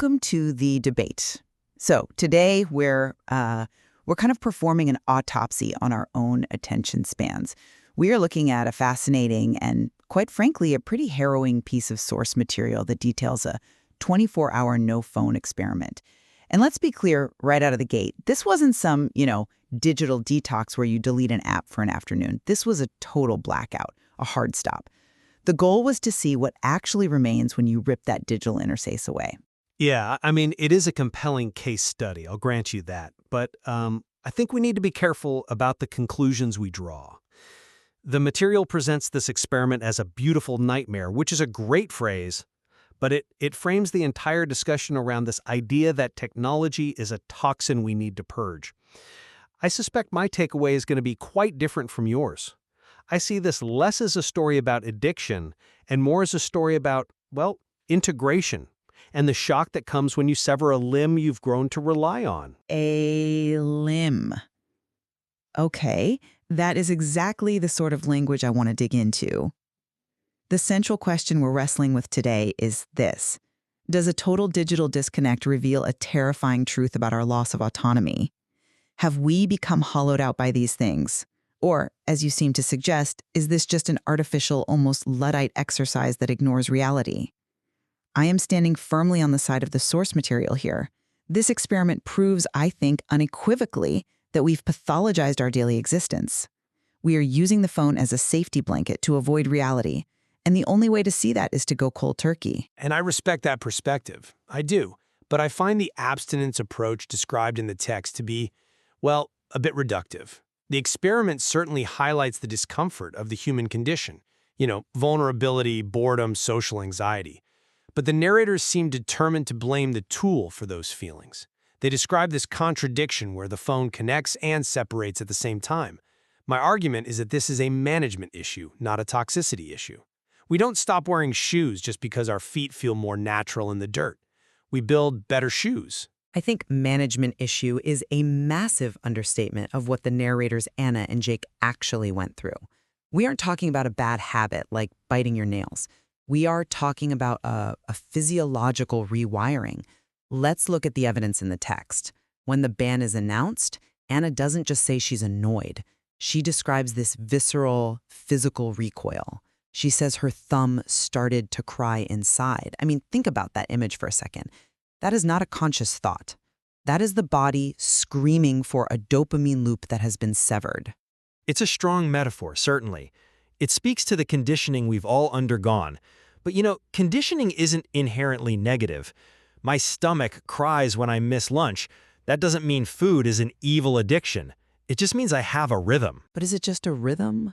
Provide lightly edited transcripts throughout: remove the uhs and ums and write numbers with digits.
welcome to the debate. So today we're kind of performing an autopsy on our own attention spans. We are looking at a fascinating and, quite frankly, a pretty harrowing piece of source material that details a 24-hour no-phone experiment. And let's be clear right out of the gate, this wasn't some, digital detox where you delete an app for an afternoon. This was a total blackout, a hard stop. The goal was to see what actually remains when you rip that digital interface away. Yeah, I mean, it is a compelling case study, I'll grant you that. But I think we need to be careful about the conclusions we draw. The material presents this experiment as a beautiful nightmare, which is a great phrase, but it frames the entire discussion around this idea that technology is a toxin we need to purge. I suspect my takeaway is going to be quite different from yours. I see this less as a story about addiction and more as a story about, integration and the shock that comes when you sever a limb you've grown to rely on. A limb. Okay, that is exactly the sort of language I want to dig into. The central question we're wrestling with today is this. Does a total digital disconnect reveal a terrifying truth about our loss of autonomy? Have we become hollowed out by these things? Or, as you seem to suggest, is this just an artificial, almost Luddite exercise that ignores reality? I am standing firmly on the side of the source material here. This experiment proves, I think, unequivocally that we've pathologized our daily existence. We are using the phone as a safety blanket to avoid reality, and the only way to see that is to go cold turkey. And I respect that perspective. I do. But I find the abstinence approach described in the text to be, a bit reductive. The experiment certainly highlights the discomfort of the human condition, vulnerability, boredom, social anxiety. But the narrators seem determined to blame the tool for those feelings. They describe this contradiction where the phone connects and separates at the same time. My argument is that this is a management issue, not a toxicity issue. We don't stop wearing shoes just because our feet feel more natural in the dirt. We build better shoes. I think management issue is a massive understatement of what the narrators Anna and Jake actually went through. We aren't talking about a bad habit like biting your nails. We are talking about a physiological rewiring. Let's look at the evidence in the text. When the ban is announced, Anna doesn't just say she's annoyed. She describes this visceral, physical recoil. She says her thumb started to cry inside. I mean, think about that image for a second. That is not a conscious thought. That is the body screaming for a dopamine loop that has been severed. It's a strong metaphor, certainly. It speaks to the conditioning we've all undergone. But conditioning isn't inherently negative. My stomach cries when I miss lunch. That doesn't mean food is an evil addiction. It just means I have a rhythm. But is it just a rhythm?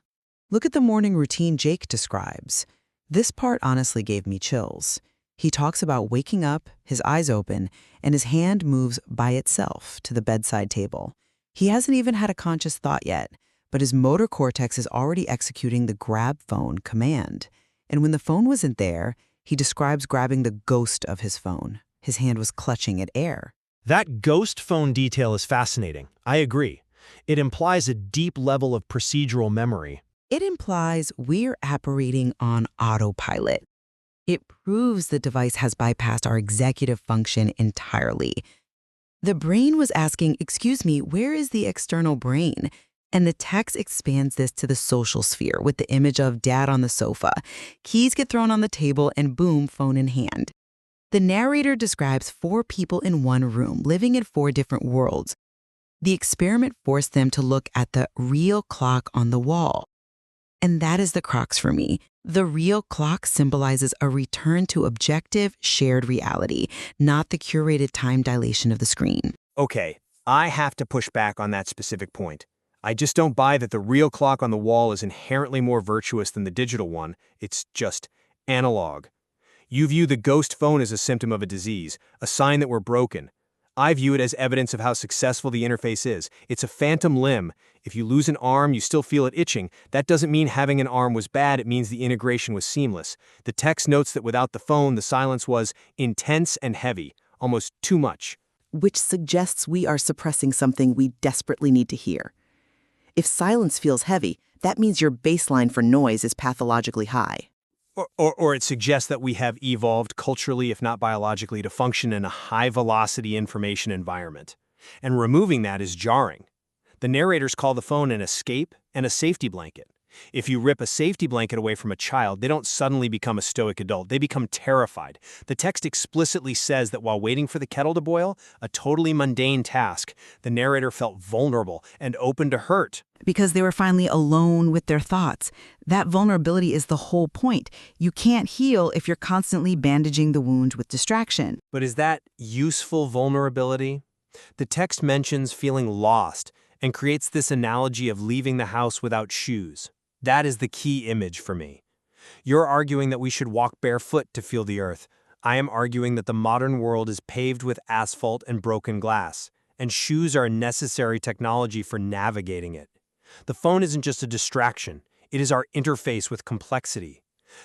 Look at the morning routine Jake describes. This part honestly gave me chills. He talks about waking up, his eyes open, and his hand moves by itself to the bedside table. He hasn't even had a conscious thought yet, but his motor cortex is already executing the grab phone command. And when the phone wasn't there, he describes grabbing the ghost of his phone. His hand was clutching at air. That ghost phone detail is fascinating. I agree. It implies a deep level of procedural memory. It implies we're operating on autopilot. It proves the device has bypassed our executive function entirely. The brain was asking, excuse me, where is the external brain? And the text expands this to the social sphere with the image of dad on the sofa. Keys get thrown on the table and boom, phone in hand. The narrator describes 4 people in one room living in 4 different worlds. The experiment forced them to look at the real clock on the wall. And that is the crux for me. The real clock symbolizes a return to objective, shared reality, not the curated time dilation of the screen. Okay, I have to push back on that specific point. I just don't buy that the real clock on the wall is inherently more virtuous than the digital one. It's just analog. You view the ghost phone as a symptom of a disease, a sign that we're broken. I view it as evidence of how successful the interface is. It's a phantom limb. If you lose an arm, you still feel it itching. That doesn't mean having an arm was bad, it means the integration was seamless. The text notes that without the phone, the silence was intense and heavy, almost too much. Which suggests we are suppressing something we desperately need to hear. If silence feels heavy, that means your baseline for noise is pathologically high. Or it suggests that we have evolved culturally, if not biologically, to function in a high-velocity information environment. And removing that is jarring. The narrators call the phone an escape and a safety blanket. If you rip a safety blanket away from a child, they don't suddenly become a stoic adult. They become terrified. The text explicitly says that while waiting for the kettle to boil, a totally mundane task, the narrator felt vulnerable and open to hurt. Because they were finally alone with their thoughts. That vulnerability is the whole point. You can't heal if you're constantly bandaging the wound with distraction. But is that useful vulnerability? The text mentions feeling lost and creates this analogy of leaving the house without shoes. That is the key image for me. You're arguing that we should walk barefoot to feel the earth. I am arguing that the modern world is paved with asphalt and broken glass, and shoes are a necessary technology for navigating it. The phone isn't just a distraction. It is our interface with complexity.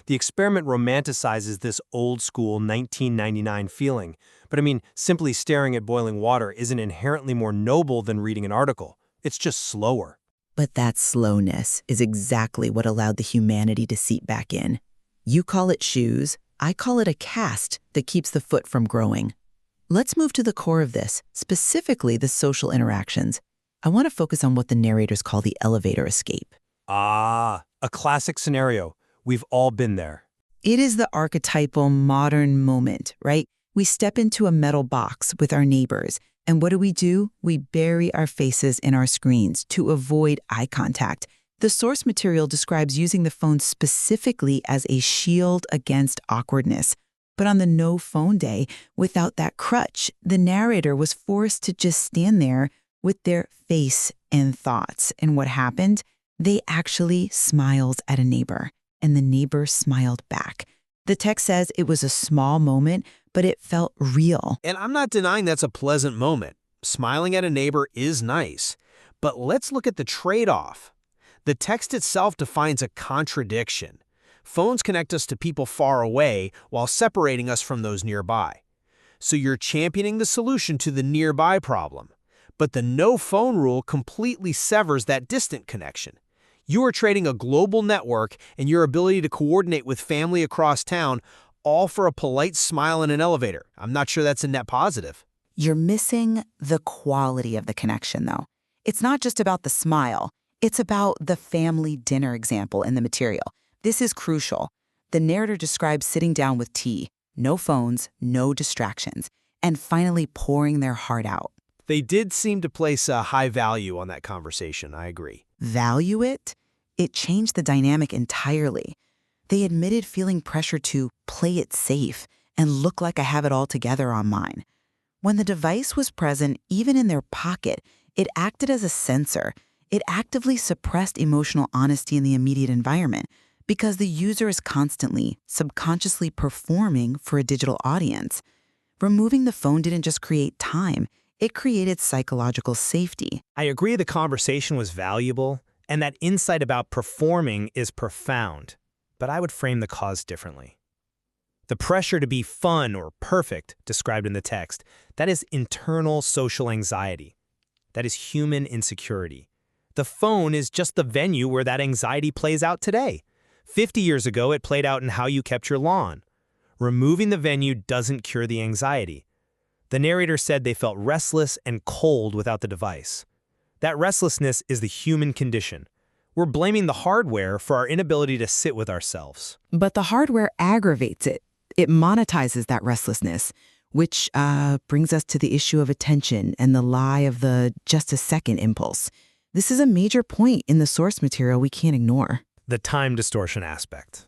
The experiment romanticizes this old-school 1999 feeling, but simply staring at boiling water isn't inherently more noble than reading an article. It's just slower. But that slowness is exactly what allowed the humanity to seep back in. You call it shoes, I call it a cast that keeps the foot from growing. Let's move to the core of this, specifically the social interactions. I want to focus on what the narrators call the elevator escape. Ah, a classic scenario. We've all been there. It is the archetypal modern moment, right? We step into a metal box with our neighbors, and what do? We bury our faces in our screens to avoid eye contact. The source material describes using the phone specifically as a shield against awkwardness. But on the no-phone day, without that crutch, the narrator was forced to just stand there with their face and thoughts. And what happened? They actually smiled at a neighbor, and the neighbor smiled back. The text says it was a small moment, but it felt real. And I'm not denying that's a pleasant moment. Smiling at a neighbor is nice. But let's look at the trade-off. The text itself defines a contradiction. Phones connect us to people far away while separating us from those nearby. So you're championing the solution to the nearby problem. But the no-phone rule completely severs that distant connection. You are trading a global network and your ability to coordinate with family across town, all for a polite smile in an elevator. I'm not sure that's a net positive. You're missing the quality of the connection, though. It's not just about the smile. It's about the family dinner example in the material. This is crucial. The narrator describes sitting down with tea, no phones, no distractions, and finally pouring their heart out. They did seem to place a high value on that conversation, I agree. Value it? It changed the dynamic entirely. They admitted feeling pressure to play it safe and look like I have it all together on mine. When the device was present, even in their pocket, it acted as a censor. It actively suppressed emotional honesty in the immediate environment because the user is constantly, subconsciously performing for a digital audience. Removing the phone didn't just create time, it created psychological safety. I agree the conversation was valuable, and that insight about performing is profound. But I would frame the cause differently. The pressure to be fun or perfect, described in the text, that is internal social anxiety. That is human insecurity. The phone is just the venue where that anxiety plays out today. 50 years ago, it played out in how you kept your lawn. Removing the venue doesn't cure the anxiety. The narrator said they felt restless and cold without the device. That restlessness is the human condition. We're blaming the hardware for our inability to sit with ourselves. But the hardware aggravates it. It monetizes that restlessness, which brings us to the issue of attention and the lie of the just a second impulse. This is a major point in the source material we can't ignore. The time distortion aspect.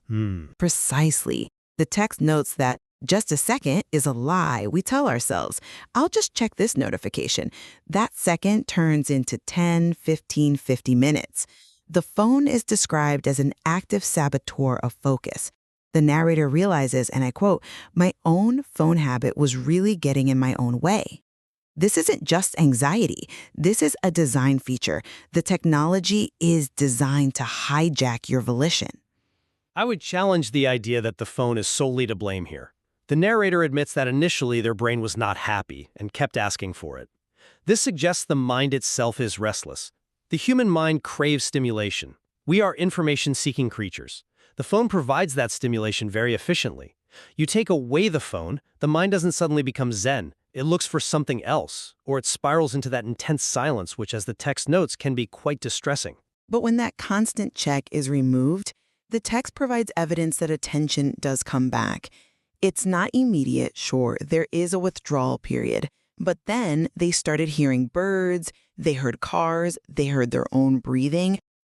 Precisely. The text notes that just a second is a lie we tell ourselves. I'll just check this notification. That second turns into 10, 15, 50 minutes. The phone is described as an active saboteur of focus. The narrator realizes, and I quote, "My own phone habit was really getting in my own way." This isn't just anxiety. This is a design feature. The technology is designed to hijack your volition. I would challenge the idea that the phone is solely to blame here. The narrator admits that initially their brain was not happy and kept asking for it. This suggests the mind itself is restless. The human mind craves stimulation. We are information-seeking creatures. The phone provides that stimulation very efficiently. You take away the phone, the mind doesn't suddenly become zen. It looks for something else, or it spirals into that intense silence, which, as the text notes, can be quite distressing. But when that constant check is removed, the text provides evidence that attention does come back. It's not immediate, sure, there is a withdrawal period. But then they started hearing birds, they heard cars, they heard their own breathing.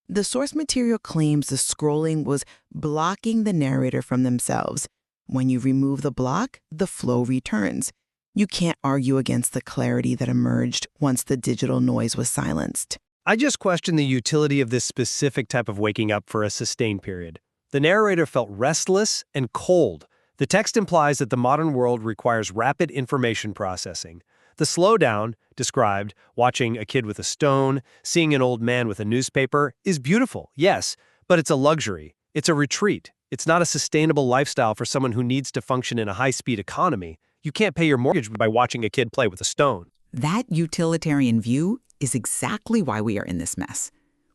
The source material claims the scrolling was blocking the narrator from themselves. When you remove the block, the flow returns. You can't argue against the clarity that emerged once the digital noise was silenced. I just question the utility of this specific type of waking up for a sustained period. The narrator felt restless and cold. The text implies that the modern world requires rapid information processing. The slowdown, described, watching a kid with a stone, seeing an old man with a newspaper, is beautiful, yes, but it's a luxury. It's a retreat. It's not a sustainable lifestyle for someone who needs to function in a high-speed economy. You can't pay your mortgage by watching a kid play with a stone. That utilitarian view is exactly why we are in this mess.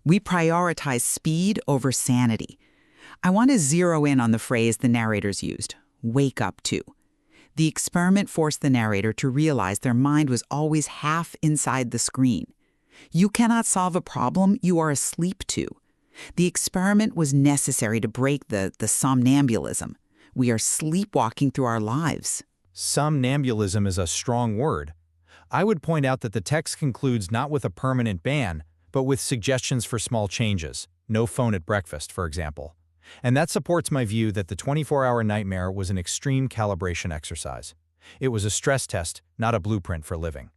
We prioritize speed over sanity. I want to zero in on the phrase the narrators used, wake up to. The experiment forced the narrator to realize their mind was always half inside the screen. You cannot solve a problem you are asleep to. The experiment was necessary to break the somnambulism. We are sleepwalking through our lives. Somnambulism is a strong word. I would point out that the text concludes not with a permanent ban, but with suggestions for small changes. No phone at breakfast, for example. And that supports my view that the 24-hour nightmare was an extreme calibration exercise. It was a stress test, not a blueprint for living.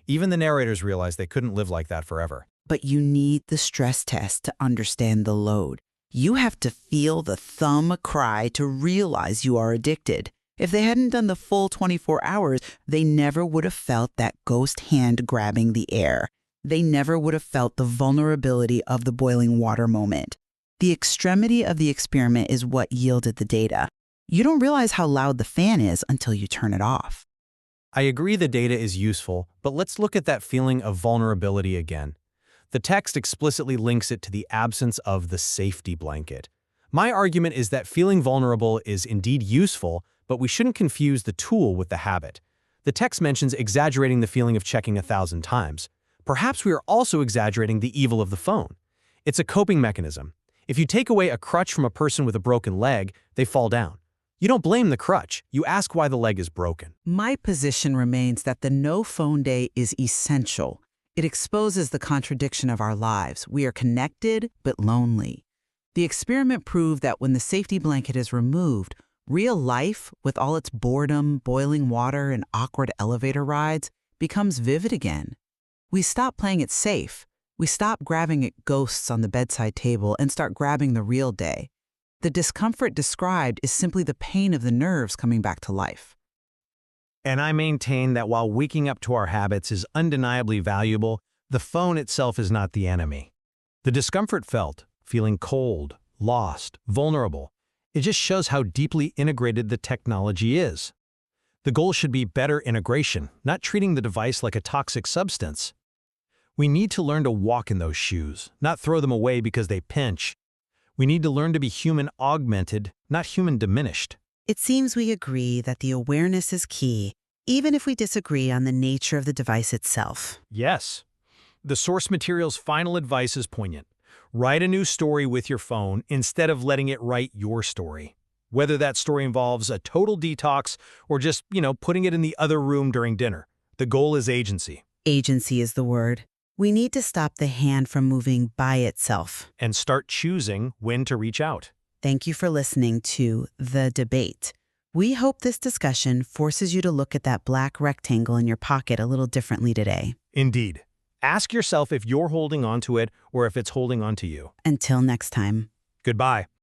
Even the narrators realized they couldn't live like that forever. But you need the stress test to understand the load. You have to feel the thumb cry to realize you are addicted. If they hadn't done the full 24 hours, they never would have felt that ghost hand grabbing the air. They never would have felt the vulnerability of the boiling water moment. The extremity of the experiment is what yielded the data. You don't realize how loud the fan is until you turn it off. I agree the data is useful, but let's look at that feeling of vulnerability again. The text explicitly links it to the absence of the safety blanket. My argument is that feeling vulnerable is indeed useful, but we shouldn't confuse the tool with the habit. The text mentions exaggerating the feeling of checking 1,000 times. Perhaps we are also exaggerating the evil of the phone. It's a coping mechanism. If you take away a crutch from a person with a broken leg, they fall down. You don't blame the crutch. You ask why the leg is broken. My position remains that the no phone day is essential. It exposes the contradiction of our lives. We are connected, but lonely. The experiment proved that when the safety blanket is removed, real life, with all its boredom, boiling water, and awkward elevator rides, becomes vivid again. We stop playing it safe. We stop grabbing at ghosts on the bedside table and start grabbing the real day. The discomfort described is simply the pain of the nerves coming back to life. And I maintain that while waking up to our habits is undeniably valuable, the phone itself is not the enemy. The discomfort felt, feeling cold, lost, vulnerable, it just shows how deeply integrated the technology is. The goal should be better integration, not treating the device like a toxic substance. We need to learn to walk in those shoes, not throw them away because they pinch. We need to learn to be human augmented, not human diminished. It seems we agree that the awareness is key, even if we disagree on the nature of the device itself. Yes. The source material's final advice is poignant. Write a new story with your phone instead of letting it write your story. Whether that story involves a total detox or just, putting it in the other room during dinner. The goal is agency. Agency is the word. We need to stop the hand from moving by itself. And start choosing when to reach out. Thank you for listening to The Debate. We hope this discussion forces you to look at that black rectangle in your pocket a little differently today. Indeed. Ask yourself if you're holding on to it or if it's holding on to you. Until next time. Goodbye.